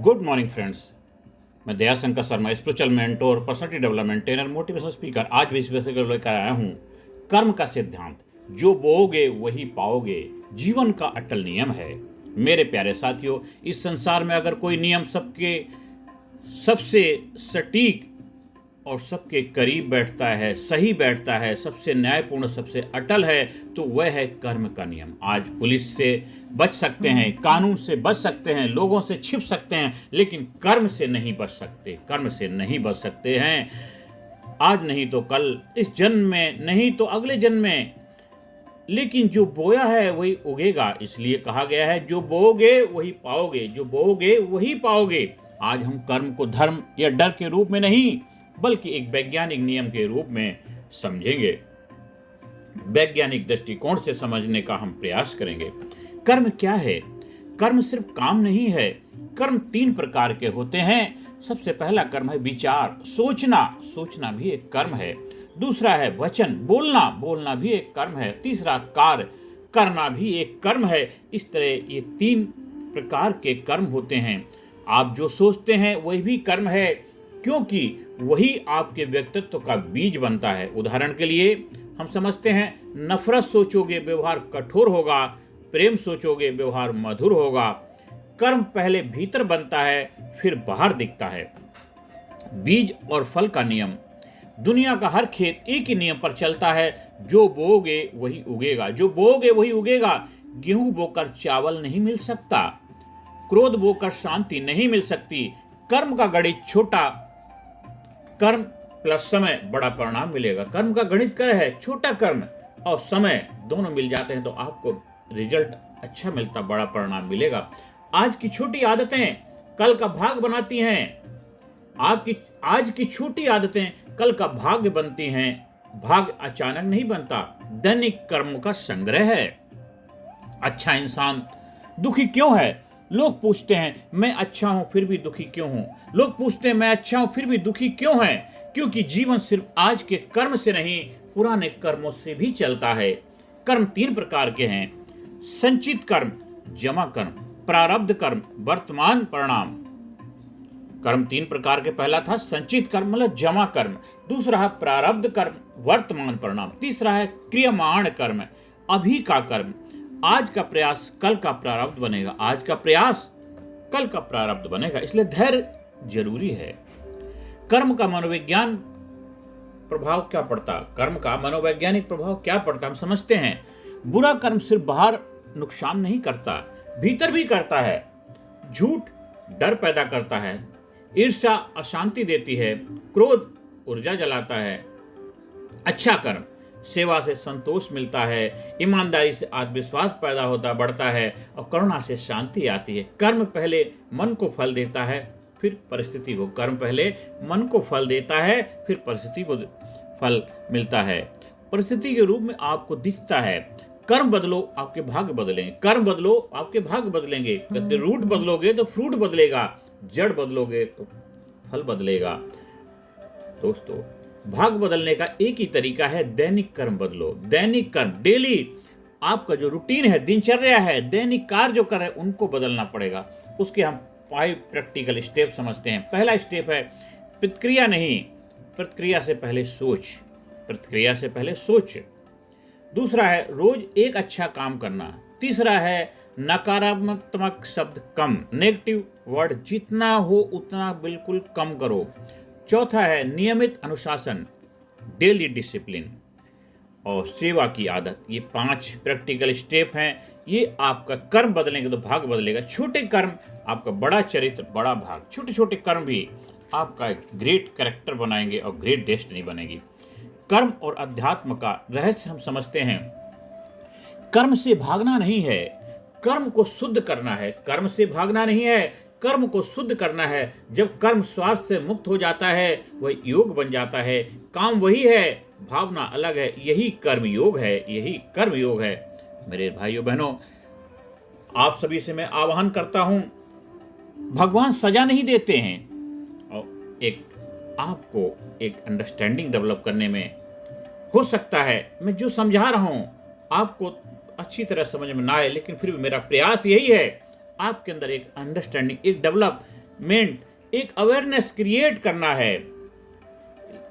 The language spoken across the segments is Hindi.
Good morning friends. मैं Daya Shankar Sharma, spiritual mentor, personality development trainer, motivational speaker. आज भी इस विषय को लेकर आया हूँ, कर्म का सिद्धांत। जो बोओगे वही पाओगे, जीवन का अटल नियम है। मेरे प्यारे साथियों, इस संसार में अगर कोई नियम सबके सबसे सटीक और सबके करीब बैठता है, सही बैठता है, सबसे न्यायपूर्ण, सबसे अटल है, तो वह है कर्म का नियम। आज पुलिस से बच सकते हैं, कानून से बच सकते हैं, लोगों से छिप सकते हैं, लेकिन कर्म से नहीं बच सकते। कर्म से नहीं बच सकते हैं। आज नहीं तो कल, इस जन्म में नहीं तो अगले जन्म में, लेकिन जो बोया है वही उगेगा। इसलिए कहा गया है, जो बोओगे वही पाओगे, जो बोओगे वही पाओगे। आज हम कर्म को धर्म या डर के रूप में नहीं, बल्कि एक वैज्ञानिक नियम के रूप में समझेंगे। वैज्ञानिक दृष्टिकोण से समझने का हम प्रयास करेंगे। कर्म क्या है? कर्म सिर्फ काम नहीं है। कर्म 3 प्रकार के होते हैं। सबसे पहला कर्म है विचार, सोचना। सोचना भी एक कर्म है। दूसरा है वचन, बोलना। बोलना भी एक कर्म है। तीसरा कार्य, करना भी एक कर्म है। इस तरह ये 3 प्रकार के कर्म होते हैं। आप जो सोचते हैं वही भी कर्म है, क्योंकि वही आपके व्यक्तित्व का बीज बनता है। उदाहरण के लिए हम समझते हैं, नफरत सोचोगे व्यवहार कठोर होगा, प्रेम सोचोगे व्यवहार मधुर होगा। कर्म पहले भीतर बनता है, फिर बाहर दिखता है। बीज और फल का नियम। दुनिया का हर खेत एक ही नियम पर चलता है, जो बोओगे वही उगेगा। जो बोओगे वही उगेगा। गेहूं बोकर चावल नहीं मिल सकता, क्रोध बोकर शांति नहीं मिल सकती। कर्म का गणित छोटा, कर्म प्लस समय बड़ा परिणाम मिलेगा। कर्म का गणित क्या है? छोटा कर्म और समय दोनों मिल जाते हैं तो आपको रिजल्ट अच्छा मिलता, बड़ा परिणाम मिलेगा। आज की छोटी आदतें कल का भाग बनाती हैं। आज की छोटी आदतें कल का भाग्य बनती हैं। भाग्य अचानक नहीं बनता, दैनिक कर्म का संग्रह है। अच्छा इंसान दुखी क्यों है? लोग पूछते हैं, मैं अच्छा हूं फिर भी दुखी क्यों हूं? लोग पूछते हैं, मैं अच्छा हूं फिर भी दुखी क्यों है? क्योंकि जीवन सिर्फ आज के कर्म से नहीं, पुराने कर्मों से भी चलता है। कर्म 3 प्रकार के हैं। संचित कर्म, जमा कर्म, प्रारब्ध कर्म, वर्तमान परिणाम। कर्म 3 प्रकार के। पहला था संचित कर्म, मतलब जमा कर्म। दूसरा है प्रारब्ध कर्म, वर्तमान परिणाम। तीसरा है क्रियमाण कर्म, अभी का कर्म। आज का प्रयास कल का प्रारब्ध बनेगा। आज का प्रयास कल का प्रारब्ध बनेगा। इसलिए धैर्य जरूरी है। कर्म का मनोविज्ञान प्रभाव क्या पड़ता? कर्म का मनोवैज्ञानिक प्रभाव क्या पड़ता, हम समझते हैं। बुरा कर्म सिर्फ बाहर नुकसान नहीं करता, भीतर भी करता है। झूठ डर पैदा करता है, ईर्ष्या अशांति देती है, क्रोध ऊर्जा जलाता है। अच्छा कर्म सेवा से संतोष मिलता है, ईमानदारी से आत्मविश्वास पैदा होता बढ़ता है, और करुणा से शांति आती है। कर्म पहले मन को फल देता है, फिर परिस्थिति को। कर्म पहले मन को फल देता है, फिर परिस्थिति को फल मिलता है। परिस्थिति के रूप में आपको दिखता है। कर्म बदलो आपके भाग्य बदलेंगे। कर्म बदलो आपके भाग्य बदलेंगे। कहते रूट बदलोगे तो फ्रूट बदलेगा, जड़ बदलोगे तो फल बदलेगा। दोस्तों, भाग्य बदलने का एक ही तरीका है, दैनिक कर्म बदलो। दैनिक कर्म, डेली आपका जो रूटीन है, दिनचर्या है, दैनिक कार्य जो कर रहे हैं, उनको बदलना पड़ेगा। उसके हम 5 प्रैक्टिकल स्टेप समझते हैं। पहला स्टेप है प्रतिक्रिया नहीं, प्रतिक्रिया से पहले सोच। प्रतिक्रिया से पहले सोच। दूसरा है रोज एक अच्छा काम करना। तीसरा है नकारात्मक शब्द कम, नेगेटिव वर्ड जितना हो उतना बिल्कुल कम करो। चौथा है नियमित अनुशासन, डेली डिसिप्लिन, और सेवा की आदत। ये 5 प्रैक्टिकल स्टेप हैं। ये आपका कर्म बदलेंगे तो भाग्य बदलेगा। छोटे कर्म आपका बड़ा चरित्र, बड़ा भाग। छोटे छोटे कर्म भी आपका एक ग्रेट कैरेक्टर बनाएंगे और ग्रेट डेस्टिनी बनेगी। कर्म और अध्यात्म का रहस्य हम समझते हैं। कर्म से भागना नहीं है, कर्म को शुद्ध करना है। कर्म से भागना नहीं है, कर्म को शुद्ध करना है। जब कर्म स्वार्थ से मुक्त हो जाता है, वह योग बन जाता है। काम वही है, भावना अलग है। यही कर्म योग है, यही कर्म योग है। मेरे भाइयों बहनों, आप सभी से मैं आह्वान करता हूं, भगवान सजा नहीं देते हैं, और आपको एक अंडरस्टैंडिंग डेवलप करने में हो सकता है मैं जो समझा रहा हूं आपको अच्छी तरह समझ में ना आए, लेकिन फिर भी मेरा प्रयास यही है आपके अंदर एक अंडरस्टैंडिंग, एक डेवलप मेंट एक अवेयरनेस क्रिएट करना है।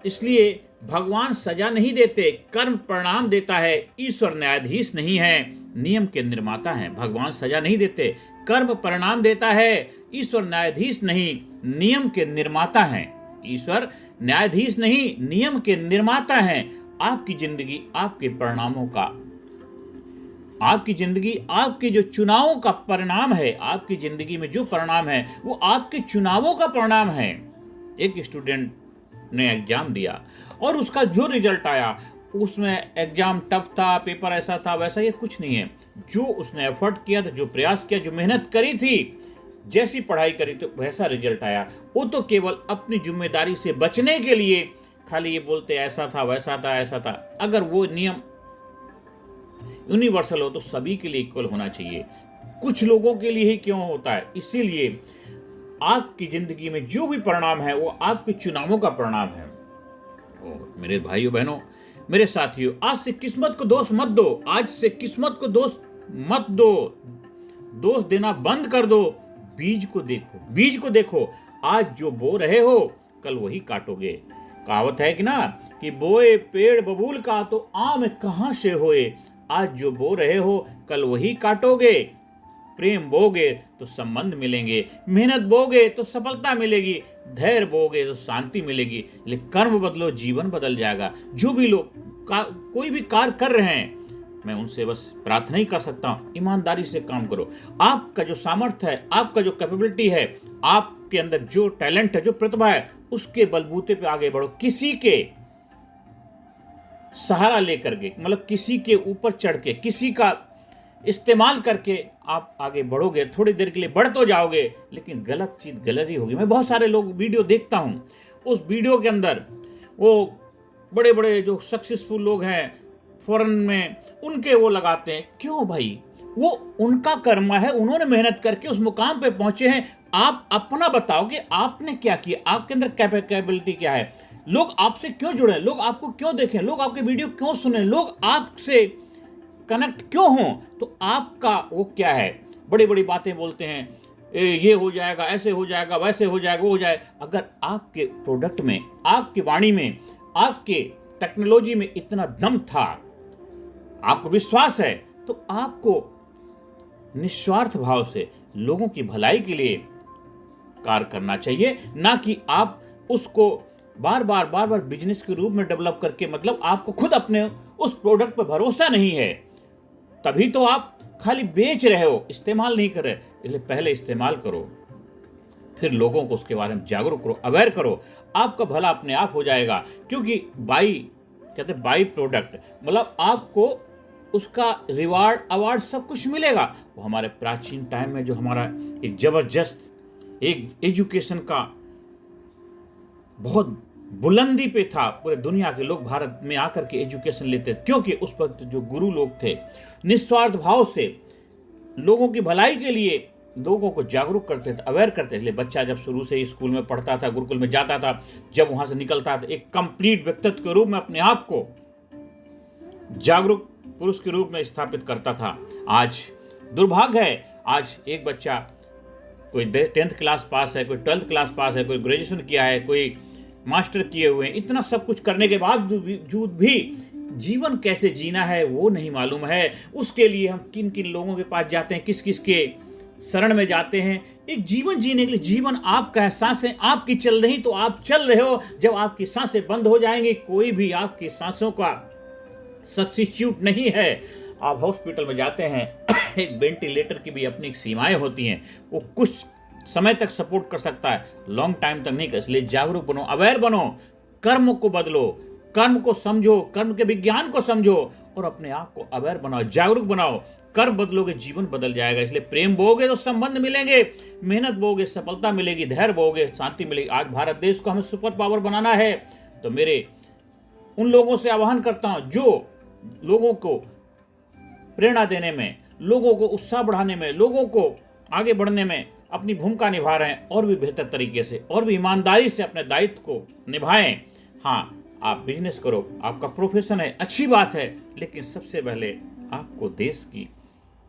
इसलिए भगवान सजा नहीं देते, कर्म परिणाम देता है। ईश्वर न्यायाधीश नहीं है, नियम के निर्माता हैं। भगवान सजा नहीं देते, कर्म परिणाम देता है। ईश्वर न्यायाधीश नहीं, नियम के निर्माता हैं। ईश्वर न्यायाधीश नहीं, नियम के निर्माता हैं। आपकी जिंदगी आपके परिणामों का, आपकी जिंदगी आपके जो चुनावों का परिणाम है। आपकी जिंदगी में जो परिणाम है वो आपके चुनावों का परिणाम है। एक स्टूडेंट ने एग्जाम दिया और उसका जो रिजल्ट आया उसमें एग्जाम टफ था, पेपर ऐसा था वैसा, ये कुछ नहीं है। जो उसने एफर्ट किया था, जो प्रयास किया, जो मेहनत करी थी, जैसी पढ़ाई करी तो वैसा रिजल्ट आया। वो तो केवल अपनी जिम्मेदारी से बचने के लिए खाली ये बोलते ऐसा था वैसा था ऐसा था। अगर वो नियम यूनिवर्सल हो तो सभी के लिए इक्वल होना चाहिए, कुछ लोगों के लिए ही क्यों होता है। इसीलिए आपकी जिंदगी में जो भी परिणाम है वो आपके चुनावों का परिणाम है। और मेरे भाइयों बहनों, मेरे साथियों, आज से किस्मत को दोष मत दो। आज से किस्मत को दोष मत दो, दोष देना बंद कर दो। बीज को देखो, बीज को देखो। आज जो बो रहे हो कल वही काटोगे। कहावत है कि ना कि बोए पेड़ बबूल का तो आम कहां से होए। आज जो बो रहे हो कल वही काटोगे। प्रेम बोगे तो संबंध मिलेंगे, मेहनत बोगे तो सफलता मिलेगी, धैर्य बोगे तो शांति मिलेगी। लेकिन कर्म बदलो, जीवन बदल जाएगा। जो भी लोग कोई भी कार्य कर रहे हैं, मैं उनसे बस प्रार्थना ही कर सकता हूं, ईमानदारी से काम करो। आपका जो सामर्थ्य है, आपका जो कैपेबिलिटी है, आपके अंदर जो टैलेंट है, जो प्रतिभा है, उसके बलबूते पे आगे बढ़ो। किसी के सहारा लेकर के, मतलब किसी के ऊपर चढ़ के, किसी का इस्तेमाल करके आप आगे बढ़ोगे। थोड़ी देर के लिए बढ़ तो जाओगे, लेकिन गलत चीज गलत ही होगी। मैं बहुत सारे लोग वीडियो देखता हूं, उस वीडियो के अंदर वो बड़े बड़े जो सक्सेसफुल लोग हैं फॉरेन में, उनके वो लगाते हैं। क्यों भाई? वो उनका कर्म है, उन्होंने मेहनत करके उस मुकाम पे पहुंचे हैं। आप अपना बताओ कि आपने क्या किया, आपके अंदर कैपेबिलिटी क्या है। लोग आपसे क्यों जुड़े, लोग आपको क्यों देखें, लोग आपके वीडियो क्यों सुने, लोग आपसे कनेक्ट क्यों हो, तो आपका वो क्या है। बड़ी बड़ी बातें बोलते हैं, ये हो जाएगा, ऐसे हो जाएगा, वैसे हो जाएगा, वो हो जाएगा। अगर आपके प्रोडक्ट में, आपकी वाणी में, आपके टेक्नोलॉजी में इतना दम था, आपको विश्वास है, तो आपको निस्वार्थ भाव से लोगों की भलाई के लिए कार्य करना चाहिए। ना कि आप उसको बार बार बिजनेस के रूप में डेवलप करके, मतलब आपको खुद अपने उस प्रोडक्ट पर भरोसा नहीं है, तभी तो आप खाली बेच रहे हो, इस्तेमाल नहीं कर रहे। इसलिए पहले इस्तेमाल करो, फिर लोगों को उसके बारे में जागरूक करो, अवेयर करो। आपका भला अपने आप हो जाएगा। क्योंकि कहते हैं बाई प्रोडक्ट, मतलब आपको उसका रिवार्ड, अवार्ड सब कुछ मिलेगा। वो हमारे प्राचीन टाइम में जो हमारा एक जबरदस्त एक एजुकेशन का बहुत बुलंदी पे था, पूरे दुनिया के लोग भारत में आकर के एजुकेशन लेते थे, क्योंकि उस पर जो गुरु लोग थे निस्वार्थ भाव से लोगों की भलाई के लिए लोगों को जागरूक करते थे, अवेयर करते थे। इसलिए बच्चा जब शुरू से ही स्कूल में पढ़ता था, गुरुकुल में जाता था, जब वहां से निकलता था, एक कंप्लीट व्यक्तित्व के रूप में अपने आप को जागरूक पुरुष के रूप में स्थापित करता था। आज दुर्भाग्य है, आज एक बच्चा कोई 10th क्लास पास है, कोई 12th क्लास पास है, कोई ग्रेजुएशन किया है, कोई मास्टर किए हुए हैं, इतना सब कुछ करने के बावजूद भी जीवन कैसे जीना है वो नहीं मालूम है। उसके लिए हम किन किन लोगों के पास जाते हैं, किस किस के शरण में जाते हैं। एक जीवन जीने के लिए, जीवन आपका है, सांसें आपकी चल रही तो आप चल रहे हो। जब आपकी सांसें बंद हो जाएंगी, कोई भी आपकी सांसों का सब्स्टिट्यूट नहीं है। आप हॉस्पिटल में जाते हैं, एक वेंटिलेटर की भी अपनी सीमाएं होती हैं, वो कुछ समय तक सपोर्ट कर सकता है, लॉन्ग टाइम तक नहीं कर। इसलिए जागरूक बनो, अवेयर बनो, कर्म को बदलो, कर्म को समझो, कर्म के विज्ञान को समझो और अपने आप को अवेयर बनाओ, जागरूक बनाओ। कर्म बदलोगे, जीवन बदल जाएगा। इसलिए प्रेम बोगे तो संबंध मिलेंगे, मेहनत बोगे सफलता मिलेगी, धैर्य बोगे शांति मिलेगी। आज भारत देश को हमें सुपर पावर बनाना है, तो मेरे उन लोगों से आह्वान करता हूं जो लोगों को प्रेरणा देने में, लोगों को उत्साह बढ़ाने में, लोगों को आगे बढ़ने में अपनी भूमिका निभा रहे हैं, और भी बेहतर तरीके से और भी ईमानदारी से अपने दायित्व को निभाएं। हाँ, आप बिजनेस करो, आपका प्रोफेशन है, अच्छी बात है, लेकिन सबसे पहले आपको देश की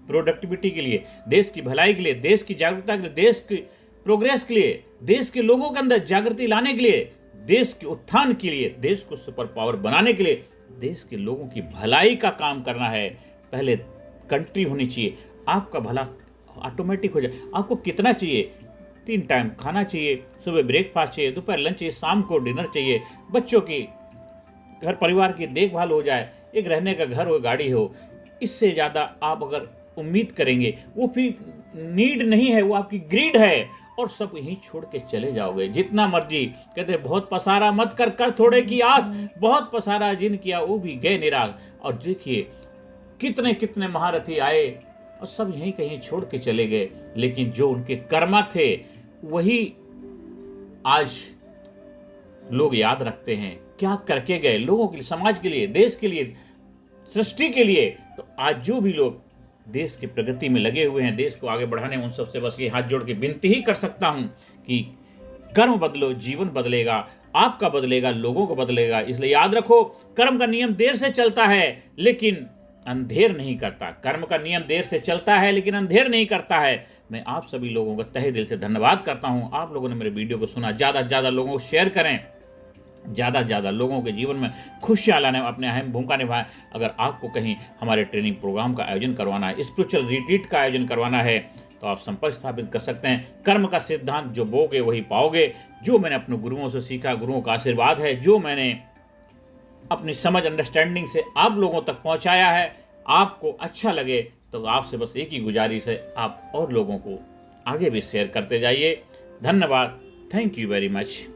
प्रोडक्टिविटी के लिए, देश की भलाई के लिए, देश की जागरूकता के लिए, देश की प्रोग्रेस के लिए, देश के लोगों के अंदर जागृति लाने के लिए, देश के उत्थान के लिए, देश को सुपर पावर बनाने के लिए, देश के लोगों की भलाई का काम करना है। पहले कंट्री होनी चाहिए, आपका भला ऑटोमेटिक हो जाए। आपको कितना चाहिए? 3 टाइम खाना चाहिए, सुबह ब्रेकफास्ट चाहिए, दोपहर लंच चाहिए, शाम को डिनर चाहिए, बच्चों की घर परिवार की देखभाल हो जाए, एक रहने का घर हो, गाड़ी हो। इससे ज़्यादा आप अगर उम्मीद करेंगे, वो फिर नीड नहीं है, वो आपकी ग्रीड है, और सब यहीं छोड़ के चले जाओगे। जितना मर्जी कहते बहुत पसारा मत कर, कर थोड़े की आस, बहुत पसारा जिन किया वो भी गए निराश। और देखिए कितने कितने महारथी आए और सब यहीं कहीं छोड़ के चले गए, लेकिन जो उनके कर्मा थे वही आज लोग याद रखते हैं। क्या करके गए लोगों के लिए, समाज के लिए, देश के लिए, सृष्टि के लिए। तो आज जो भी लोग देश की प्रगति में लगे हुए हैं, देश को आगे बढ़ाने में, उन सबसे बस ये हाथ जोड़ के विनती ही कर सकता हूं कि कर्म बदलो, जीवन बदलेगा, आपका बदलेगा, लोगों को बदलेगा। इसलिए याद रखो, कर्म का नियम देर से चलता है लेकिन अंधेर नहीं करता। कर्म का नियम देर से चलता है लेकिन अंधेर नहीं करता है। मैं आप सभी लोगों का तहे दिल से धन्यवाद करता हूं। आप लोगों ने मेरे वीडियो को सुना, ज़्यादा से ज़्यादा लोगों को शेयर करें, ज़्यादा से ज़्यादा लोगों के जीवन में खुशियाँ लाने में अपने अहम भूमिका निभाएं। अगर आपको कहीं हमारे ट्रेनिंग प्रोग्राम का आयोजन करवाना है, स्पिरिचुअल रिट्रीट का आयोजन करवाना है, तो आप संपर्क स्थापित कर सकते हैं। कर्म का सिद्धांत, जो बोगे वही पाओगे, जो मैंने अपने गुरुओं से सीखा, गुरुओं का आशीर्वाद है, जो मैंने अपनी समझ अंडरस्टैंडिंग से आप लोगों तक पहुंचाया है, आपको अच्छा लगे तो आपसे बस एक ही गुजारिश है, आप और लोगों को आगे भी शेयर करते जाइए। धन्यवाद। Thank you very much.